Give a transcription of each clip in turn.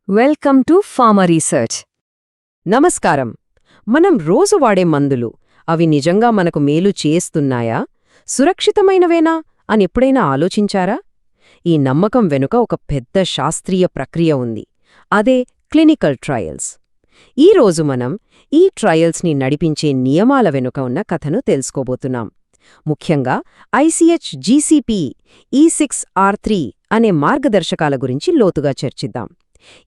Welcome to pharma research. నమస్కారం. మనం రోజు వాడే మందులు అవి నిజంగా మనకు మేలు చేస్తున్నాయా, సురక్షితమైనవేనా అని ఎప్పుడైనా ఆలోచించారా? ఈ నమ్మకం వెనుక ఒక పెద్ద శాస్త్రీయ ప్రక్రియ ఉంది. అదే క్లినికల్ ట్రయల్స్. ఈరోజు మనం ఈ ట్రయల్స్ని నడిపించే నియమాల వెనుక ఉన్న కథను తెలుసుకోబోతున్నాం. ముఖ్యంగా ICH-GCP E6R3 అనే మార్గదర్శకాల గురించి లోతుగా చర్చిద్దాం.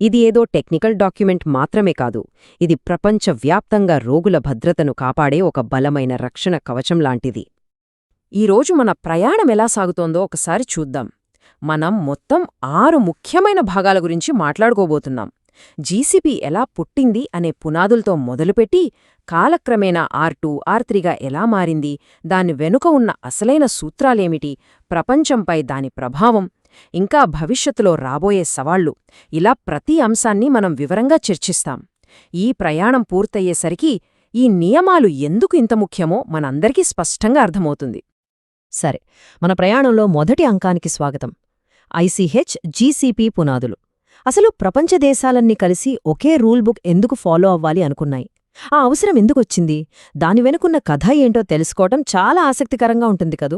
ఇది ఏదో టెక్నికల్ డాక్యుమెంట్ మాత్రమే కాదు, ఇది ప్రపంచవ్యాప్తంగా రోగుల భద్రతను కాపాడే ఒక బలమైన రక్షణ కవచం లాంటిది. ఈరోజు మన ప్రయాణం ఎలా సాగుతోందో ఒకసారి చూద్దాం. మనం మొత్తం 6 ముఖ్యమైన భాగాల గురించి మాట్లాడుకోబోతున్నాం. జీసీపీ ఎలా పుట్టింది అనే పునాదులతో మొదలుపెట్టి, కాలక్రమేణా R2, R3గా ఎలా మారింది, దాని వెనుక ఉన్న అసలైన సూత్రాలేమిటి, ప్రపంచంపై దాని ప్రభావం, ఇంకా భవిష్యత్తులో రాబోయే సవాళ్లు, ఇలా ప్రతి అంశాన్ని మనం వివరంగా చర్చిస్తాం. ఈ ప్రయాణం పూర్తయ్యేసరికి ఈ నియమాలు ఎందుకు ఇంత ముఖ్యమో మనందరికీ స్పష్టంగా అర్థమవుతుంది. సరే, మన ప్రయాణంలో మొదటి అంకానికి స్వాగతం. ICH-GCP పునాదులు. అసలు ప్రపంచ దేశాలన్నీ కలిసి ఒకే రూల్ బుక్ ఎందుకు ఫాలో అవ్వాలి అనుకున్నాయి? ఆ అవసరం ఎందుకొచ్చింది? దాని వెనుకున్న కథ ఏంటో తెలుసుకోవటం చాలా ఆసక్తికరంగా ఉంటుంది కదూ.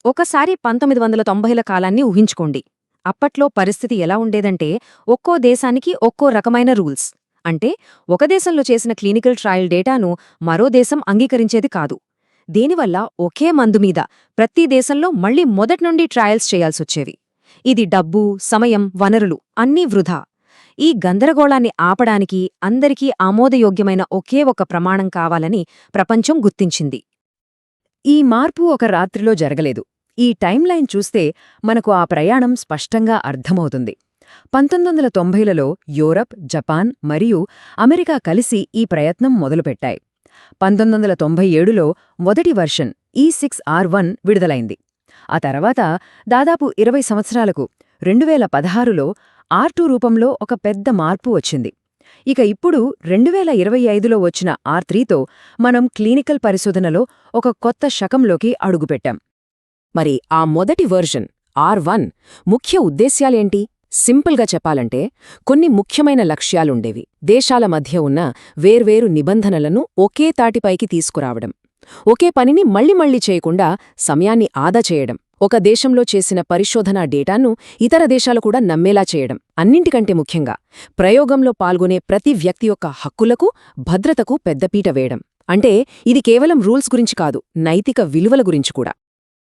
ఒకసారి 1990ల కాలాన్ని ఊహించుకోండి. అప్పట్లో పరిస్థితి ఎలా ఉండేదంటే, ఒక్కో దేశానికి ఒక్కో రకమైన రూల్స్. అంటే ఒక దేశంలో చేసిన క్లినికల్ ట్రయల్ డేటాను మరో దేశం అంగీకరించేది కాదు. దీనివల్ల ఒకే మందుమీద ప్రతి దేశంలో మళ్లీ మొదట్నుండి ట్రయల్స్ చేయాల్సొచ్చేవి. ఇది డబ్బు, సమయం, వనరులు అన్నీ వృధా. ఈ గందరగోళాన్ని ఆపడానికి అందరికీ ఆమోదయోగ్యమైన ఒకే ఒక ప్రమాణం కావాలని ప్రపంచం గుర్తించింది. ఈ మార్పు ఒక రాత్రిలో జరగలేదు. ఈ టైంలైన్ చూస్తే మనకు ఆ ప్రయాణం స్పష్టంగా అర్థమవుతుంది. 1990లలో యూరప్, జపాన్ మరియు అమెరికా కలిసి ఈ ప్రయత్నం మొదలుపెట్టాయి. 1997లో మొదటి వర్షన్ E6R1 విడుదలైంది. ఆ తర్వాత దాదాపు 20 సంవత్సరాలకు 2016లో R2 రూపంలో ఒక పెద్ద మార్పు వచ్చింది. ఇక ఇప్పుడు 2025లో వచ్చిన R3తో మనం క్లినికల్ పరిశోధనలో ఒక కొత్త శకంలోకి అడుగుపెట్టాం. మరి ఆ మొదటి వర్జన్ R1 ముఖ్య ఉద్దేశ్యాలేంటి? సింపుల్గా చెప్పాలంటే, కొన్ని ముఖ్యమైన లక్ష్యాలుండేవి. దేశాల మధ్య ఉన్న వేర్వేరు నిబంధనలను ఒకే తాటిపైకి తీసుకురావడం, ఒకే పనిని మళ్ళీ చేయకుండా సమయాన్ని ఆదా చేయడం, ఒక దేశంలో చేసిన పరిశోధనా డేటాను ఇతర దేశాలు కూడా నమ్మేలా చేయడం, అన్నింటికంటే ముఖ్యంగా ప్రయోగంలో పాల్గొనే ప్రతి వ్యక్తి యొక్క హక్కులకు, భద్రతకు పెద్దపీట వేయడం. అంటే ఇది కేవలం రూల్స్ గురించి కాదు, నైతిక విలువల గురించి కూడా.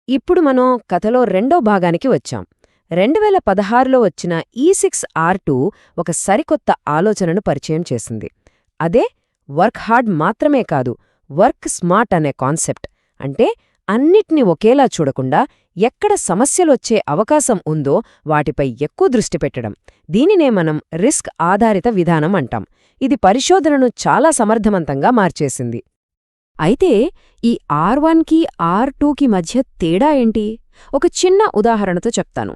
ఇప్పుడు మనం కథలో రెండో భాగానికి వచ్చాం. 2016లో వచ్చిన E6R2 ఒక సరికొత్త ఆలోచనను పరిచయం చేసింది. అదే వర్క్ హార్డ్ మాత్రమే కాదు, వర్క్ స్మార్ట్ అనే కాన్సెప్ట్. అంటే అన్నిటినీ ఒకేలా చూడకుండా ఎక్కడ సమస్యలొచ్చే అవకాశం ఉందో వాటిపై ఎక్కువ దృష్టి పెట్టడం. దీనినే మనం రిస్క్ ఆధారిత విధానం అంటాం. ఇది పరిశోధనను చాలా సమర్థవంతంగా మార్చేసింది. అయితే ఈ R1కి R2కి మధ్య తేడా ఏంటి? ఒక చిన్న ఉదాహరణతో చెప్తాను.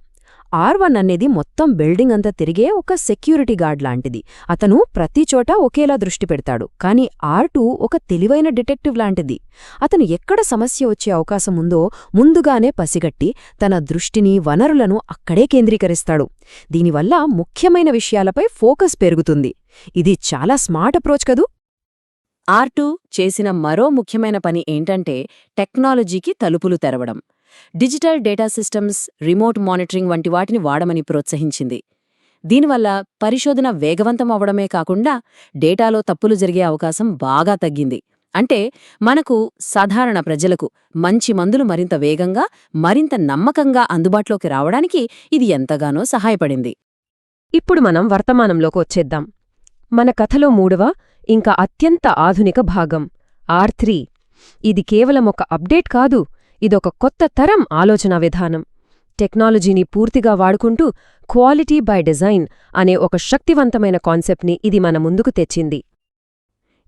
R1 అనేది మొత్తం బిల్డింగ్ అంతా తిరిగే ఒక సెక్యూరిటీ గార్డ్ లాంటిది. అతను ప్రతిచోటా ఒకేలా దృష్టి పెడతాడు. కానీ R2 ఒక తెలివైన డిటెక్టివ్ లాంటిది. అతను ఎక్కడ సమస్య వచ్చే అవకాశం ఉందో ముందుగానే పసిగట్టి తన దృష్టిని, వనరులను అక్కడే కేంద్రీకరిస్తాడు. దీనివల్ల ముఖ్యమైన విషయాలపై ఫోకస్ పెరుగుతుంది. ఇది చాలా స్మార్ట్ అప్రోచ్ కదూ. R2 చేసిన మరో ముఖ్యమైన పని ఏంటంటే, టెక్నాలజీకి తలుపులు తెరవడం. Digital data systems, remote monitoring వంటి వాటిని వాడమని ప్రోత్సహించింది. దీనివల్ల పరిశోధన వేగవంతం అవడమే కాకుండా డేటాలో తప్పులు జరిగే అవకాశం బాగా తగ్గింది. అంటే మనకు, సాధారణ ప్రజలకు మంచి మందులు మరింత వేగంగా, మరింత నమ్మకంగా అందుబాటులోకి రావడానికి ఇది ఎంతగానో సహాయపడింది. ఇప్పుడు మనం వర్తమానంలోకి వచ్చేద్దాం. మన కథలో మూడవ, ఇంకా అత్యంత ఆధునిక భాగం R3. ఇది కేవలం ఒక అప్డేట్ కాదు, ఇదొక కొత్త తరం ఆలోచనా విధానం. టెక్నాలజీని పూర్తిగా వాడుకుంటూ క్వాలిటీ బై డిజైన్ అనే ఒక శక్తివంతమైన కాన్సెప్ట్ని ఇది మన ముందుకు తెచ్చింది.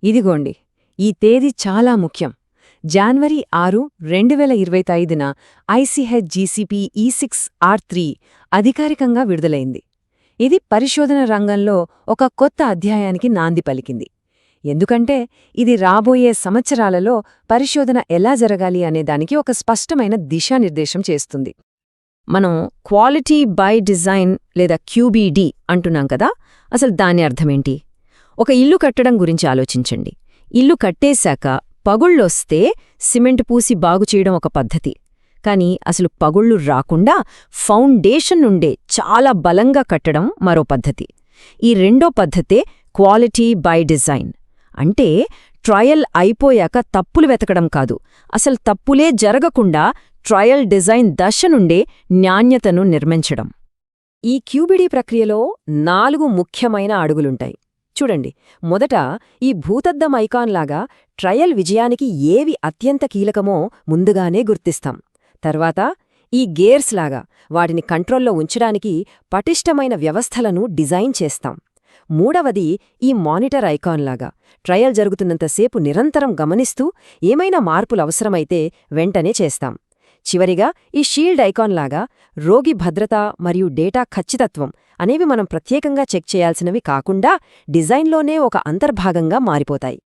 ఇదిగోండి, ఈ తేదీ చాలా ముఖ్యం. జనవరి 6, 2025న ICH-GCP E6R3 అధికారికంగా విడుదలైంది. ఇది పరిశోధన రంగంలో ఒక కొత్త అధ్యాయానికి నాంది పలికింది. ఎందుకంటే ఇది రాబోయే సంవత్సరాలలో పరిశోధన ఎలా జరగాలి అనేదానికి ఒక స్పష్టమైన దిశానిర్దేశం చేస్తుంది. మనం క్వాలిటీ బై డిజైన్ లేదా క్యూబీడీ అంటున్నాం కదా, అసలు దాని అర్థమేంటి? ఒక ఇల్లు కట్టడం గురించి ఆలోచించండి. ఇల్లు కట్టేశాక పగుళ్ళొస్తే సిమెంట్ పూసి బాగుచేయడం ఒక పద్ధతి. కాని అసలు పగుళ్ళు రాకుండా ఫౌండేషన్ నుండే చాలా బలంగా కట్టడం మరో పద్ధతి. ఈ రెండో పద్ధతే క్వాలిటీ బై డిజైన్. అంటే ట్రయల్ అయిపోయాక తప్పులు వెతకడం కాదు, అసలు తప్పులే జరగకుండా ట్రయల్ డిజైన్ దశ నుండే నాణ్యతను నిర్మించడం. ఈ క్యూబీడీ ప్రక్రియలో 4 ముఖ్యమైన అడుగులుంటాయి. చూడండి, మొదట ఈ భూతద్దం ఐకాన్లాగా ట్రయల్ విజయానికి ఏవి అత్యంత కీలకమో ముందుగానే గుర్తిస్తాం. తర్వాత ఈ గేర్స్ లాగా వాటిని కంట్రోల్లో ఉంచడానికి పటిష్టమైన వ్యవస్థలను డిజైన్ చేస్తాం. మూడవది ఈ మానిటర్ ఐకాన్లాగా ట్రయల్ జరుగుతున్నంతసేపు నిరంతరం గమనిస్తూ ఏమైనా మార్పులు అవసరమైతే వెంటనే చేస్తాం. చివరిగా ఈ షీల్డ్ ఐకాన్లాగా రోగి భద్రత మరియు డేటా ఖచ్చితత్వం అనేవి మనం ప్రత్యేకంగా చెక్ చేయాల్సినవి కాకుండా డిజైన్లోనే ఒక అంతర్భాగంగా మారిపోతాయి.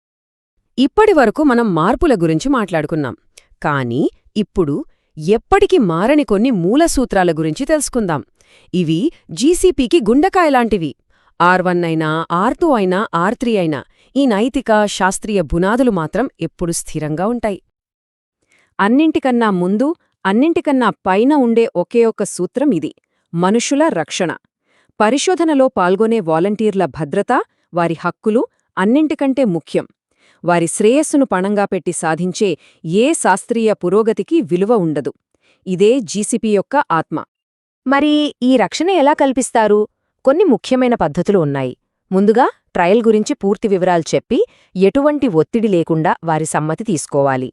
ఇప్పటివరకు మనం మార్పుల గురించి మాట్లాడుకున్నాం. కానీ ఇప్పుడు ఎప్పటికీ మారని కొన్ని మూలసూత్రాల గురించి తెలుసుకుందాం. ఇవి జీసీపీకి గుండెకాయలాంటివి. R1 అయినా, R2 అయినా, R3 అయినా ఈ నైతిక, శాస్త్రీయ బునాదులు మాత్రం ఎప్పుడు స్థిరంగా ఉంటాయి. అన్నింటికన్నా ముందు, అన్నింటికన్నా పైన ఉండే ఒకే ఒక్క సూత్రం ఇది: మనుషుల రక్షణ. పరిశోధనలో పాల్గొనే వాలంటీర్ల భద్రత, వారి హక్కులు అన్నింటికంటే ముఖ్యం. వారి శ్రేయస్సును పణంగా పెట్టి సాధించే ఏ శాస్త్రీయ పురోగతికి విలువ ఉండదు. ఇదే జీసీపీ యొక్క ఆత్మ. మరి ఈ రక్షణ ఎలా కల్పిస్తారు? కొన్ని ముఖ్యమైన పద్ధతులు ఉన్నాయి. ముందుగా ట్రయల్ గురించి పూర్తి వివరాలు చెప్పి ఎటువంటి ఒత్తిడి లేకుండా వారి సమ్మతి తీసుకోవాలి.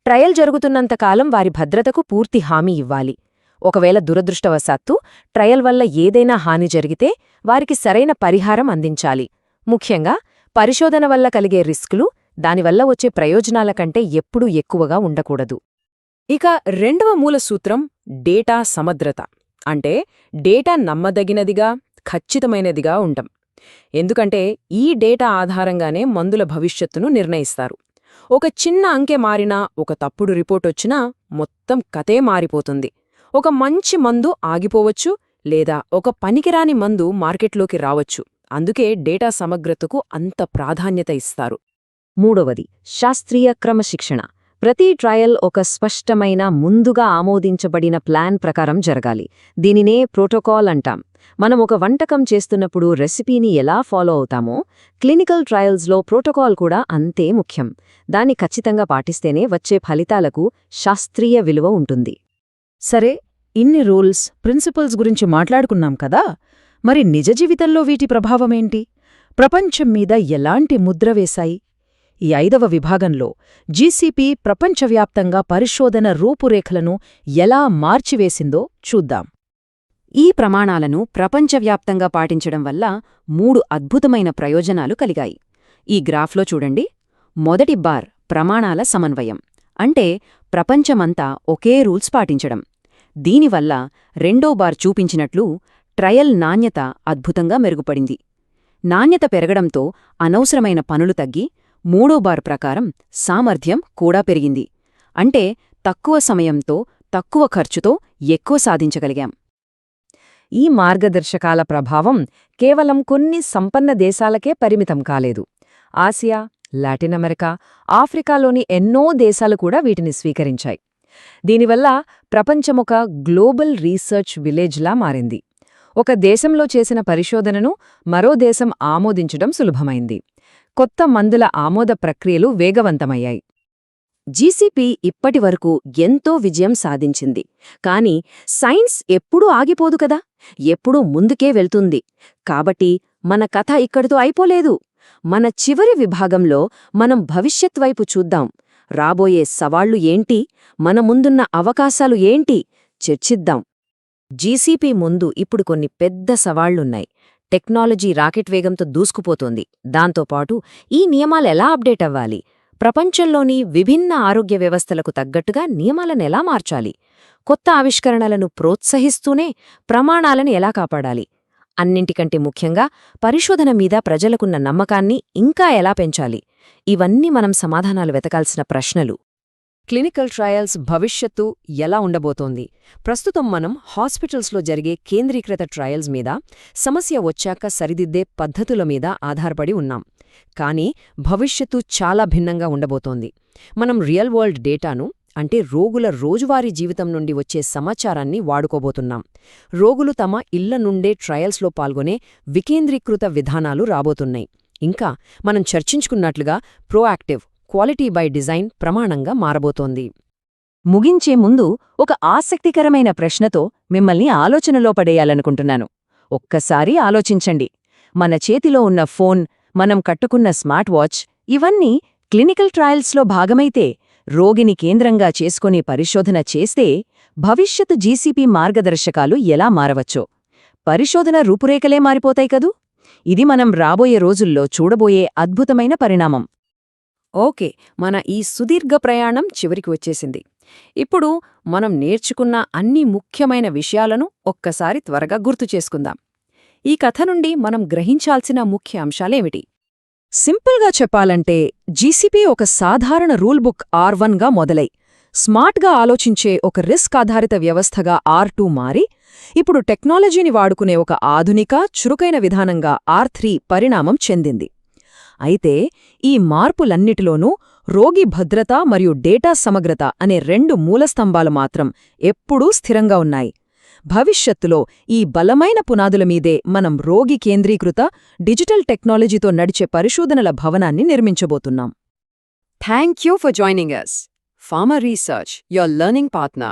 ట్రయల్ జరుగుతున్నంతకాలం వారి భద్రతకు పూర్తి హామీ ఇవ్వాలి. ఒకవేళ దురదృష్టవశాత్తు ట్రయల్ వల్ల ఏదైనా హాని జరిగితే వారికి సరైన పరిహారం అందించాలి. ముఖ్యంగా పరిశోధన వల్ల కలిగే రిస్కులు దానివల్ల వచ్చే ప్రయోజనాల కంటే ఎప్పుడూ ఎక్కువగా ఉండకూడదు. ఇక రెండవ మూల సూత్రం డేటా సమగ్రత. అంటే డేటా నమ్మదగినదిగా, ఖచ్చితమైనదిగా ఉండటం. ఎందుకంటే ఈ డేటా ఆధారంగానే మందుల భవిష్యత్తును నిర్ణయిస్తారు. ఒక చిన్న అంకె మారినా, ఒక తప్పుడు రిపోర్టొచ్చినా మొత్తం కథే మారిపోతుంది. ఒక మంచి మందు ఆగిపోవచ్చు, లేదా ఒక పనికిరాని మందు మార్కెట్లోకి రావచ్చు. అందుకే డేటా సమగ్రతకు అంత ప్రాధాన్యత ఇస్తారు. మూడవది శాస్త్రీయ క్రమశిక్షణ. ప్రతి ట్రయల్ ఒక స్పష్టమైన, ముందుగా ఆమోదించబడిన ప్లాన్ ప్రకారం జరగాలి. దీనినే ప్రోటోకాల్ అంటాం. మనం ఒక వంటకం చేస్తున్నప్పుడు రెసిపీని ఎలా ఫాలో అవుతామో, క్లినికల్ ట్రయల్స్లో ప్రోటోకాల్ కూడా అంతే ముఖ్యం. దాన్ని ఖచ్చితంగా పాటిస్తేనే వచ్చే ఫలితాలకు శాస్త్రీయ విలువ ఉంటుంది. సరే, ఇన్ని రూల్స్, ప్రిన్సిపల్స్ గురించి మాట్లాడుకున్నాం కదా, మరి నిజ జీవితంలో వీటి ప్రభావమేంటి? ప్రపంచం మీద ఎలాంటి ముద్ర వేశాయి? ఈ 5వ విభాగంలో జీసీపీ ప్రపంచవ్యాప్తంగా పరిశోధన రూపురేఖలను ఎలా మార్చివేసిందో చూద్దాం. ఈ ప్రమాణాలను ప్రపంచవ్యాప్తంగా పాటించడం వల్ల 3 అద్భుతమైన ప్రయోజనాలు కలిగాయి. ఈ గ్రాఫ్లో చూడండి. మొదటి బార్ ప్రమాణాల సమన్వయం. అంటే ప్రపంచమంతా ఒకే రూల్స్ పాటించడం. దీనివల్ల రెండో బార్ చూపించినట్లు ట్రయల్ నాణ్యత అద్భుతంగా మెరుగుపడింది. నాణ్యత పెరగడంతో అనవసరమైన పనులు తగ్గి మూడో బార్ ప్రకారం సామర్థ్యం కూడా పెరిగింది. అంటే తక్కువ సమయంతో, తక్కువ ఖర్చుతో ఎక్కువ సాధించగలిగాం. ఈ మార్గదర్శకాల ప్రభావం కేవలం కొన్ని సంపన్న దేశాలకే పరిమితం కాలేదు. ఆసియా, లాటిన్ అమెరికా, ఆఫ్రికాలోని ఎన్నో దేశాలు కూడా వీటిని స్వీకరించాయి. దీనివల్ల ప్రపంచమొక గ్లోబల్ రీసెర్చ్ విలేజ్లా మారింది. ఒక దేశంలో చేసిన పరిశోధనను మరో దేశం ఆమోదించడం సులభమైంది. కొత్త మందుల ఆమోద ప్రక్రియలు వేగవంతమయ్యాయి. జీసీపీ ఇప్పటివరకు ఎంతో విజయం సాధించింది. కాని సైన్స్ ఎప్పుడూ ఆగిపోదు కదా, ఎప్పుడూ ముందుకే వెళ్తుంది. కాబట్టి మన కథ ఇక్కడితో అయిపోలేదు. మన చివరి విభాగంలో మనం భవిష్యత్ వైపు చూద్దాం. రాబోయే సవాళ్లు ఏంటి, మన ముందున్న అవకాశాలు ఏంటి చర్చిద్దాం. జీసీపీ ముందు ఇప్పుడు కొన్ని పెద్ద సవాళ్లున్నాయి. టెక్నాలజీ రాకెట్ వేగంతో దూసుకుపోతోంది. దాంతోపాటు ఈ నియమాలెలా అప్డేట్ అవ్వాలి? ప్రపంచంలోని విభిన్న ఆరోగ్య వ్యవస్థలకు తగ్గట్టుగా నియమాలనెలా మార్చాలి? కొత్త ఆవిష్కరణలను ప్రోత్సహిస్తూనే ప్రమాణాలను ఎలా కాపాడాలి? అన్నింటికంటే ముఖ్యంగా పరిశోధన మీద ప్రజలకున్న నమ్మకాన్ని ఇంకా ఎలా పెంచాలి? ఇవన్నీ మనం సమాధానాలు వెతకాల్సిన ప్రశ్నలు. క్లినికల్ ట్రయల్స్ భవిష్యత్తు ఎలా ఉండబోతోంది? ప్రస్తుతం మనం హాస్పిటల్స్లో జరిగే కేంద్రీకృత ట్రయల్స్ మీద, సమస్య వచ్చాక సరిదిద్దే పద్ధతుల మీద ఆధారపడి ఉన్నాం. కానీ భవిష్యత్తు చాలా భిన్నంగా ఉండబోతోంది. మనం రియల్ వరల్డ్ డేటాను, అంటే రోగుల రోజువారీ జీవితం నుండి వచ్చే సమాచారాన్ని వాడుకోబోతున్నాం. రోగులు తమ ఇళ్ల నుండే ట్రయల్స్లో పాల్గొనే వికేంద్రీకృత విధానాలు రాబోతున్నాయి. ఇంకా మనం చర్చించుకున్నట్లుగా ప్రోయాక్టివ్, క్వాలిటీ బై డిజైన్ ప్రమాణంగా మారబోతోంది. ముగించే ముందు ఒక ఆసక్తికరమైన ప్రశ్నతో మిమ్మల్ని ఆలోచనలో పడేయాలనుకుంటున్నాను. ఒక్కసారి ఆలోచించండి. మన చేతిలో ఉన్న ఫోన్, మనం కట్టుకున్న స్మార్ట్ వాచ్, ఇవన్నీ క్లినికల్ ట్రయల్స్లో భాగమైతే, రోగిని కేంద్రంగా చేసుకుని పరిశోధన చేస్తే భవిష్యత్తు జీసీపీ మార్గదర్శకాలు ఎలా మారవచ్చో, పరిశోధన రూపురేఖలే మారిపోతాయి కదూ. ఇది మనం రాబోయే రోజుల్లో చూడబోయే అద్భుతమైన పరిణామం. ఓకే, మన ఈ సుదీర్ఘ ప్రయాణం చివరికి వచ్చేసింది. ఇప్పుడు మనం నేర్చుకున్న అన్ని ముఖ్యమైన విషయాలను ఒక్కసారి త్వరగా గుర్తు చేసుకుందాం. ఈ కథ నుండి మనం గ్రహించాల్సిన ముఖ్య అంశాలేమిటి? సింపుల్గా చెప్పాలంటే, జీసీపీ ఒక సాధారణ రూల్ బుక్ R1గా మొదలై, స్మార్ట్గా ఆలోచించే ఒక రిస్క్ ఆధారిత వ్యవస్థగా R2 మారి, ఇప్పుడు టెక్నాలజీని వాడుకునే ఒక ఆధునిక, చురుకైన విధానంగా R3 పరిణామం చెందింది. అయితే ఈ మార్పులన్నిటిలోనూ రోగి భద్రత మరియు డేటా సమగ్రత అనే 2 మూలస్తంభాలు మాత్రం ఎప్పుడూ స్థిరంగా ఉన్నాయి. భవిష్యత్తులో ఈ బలమైన పునాదుల మీదే మనం రోగి కేంద్రీకృత, డిజిటల్ టెక్నాలజీతో నడిచే పరిశోధనల భవనాన్ని నిర్మించబోతున్నాం. Thank you for joining us. Pharma Research, your learning partner.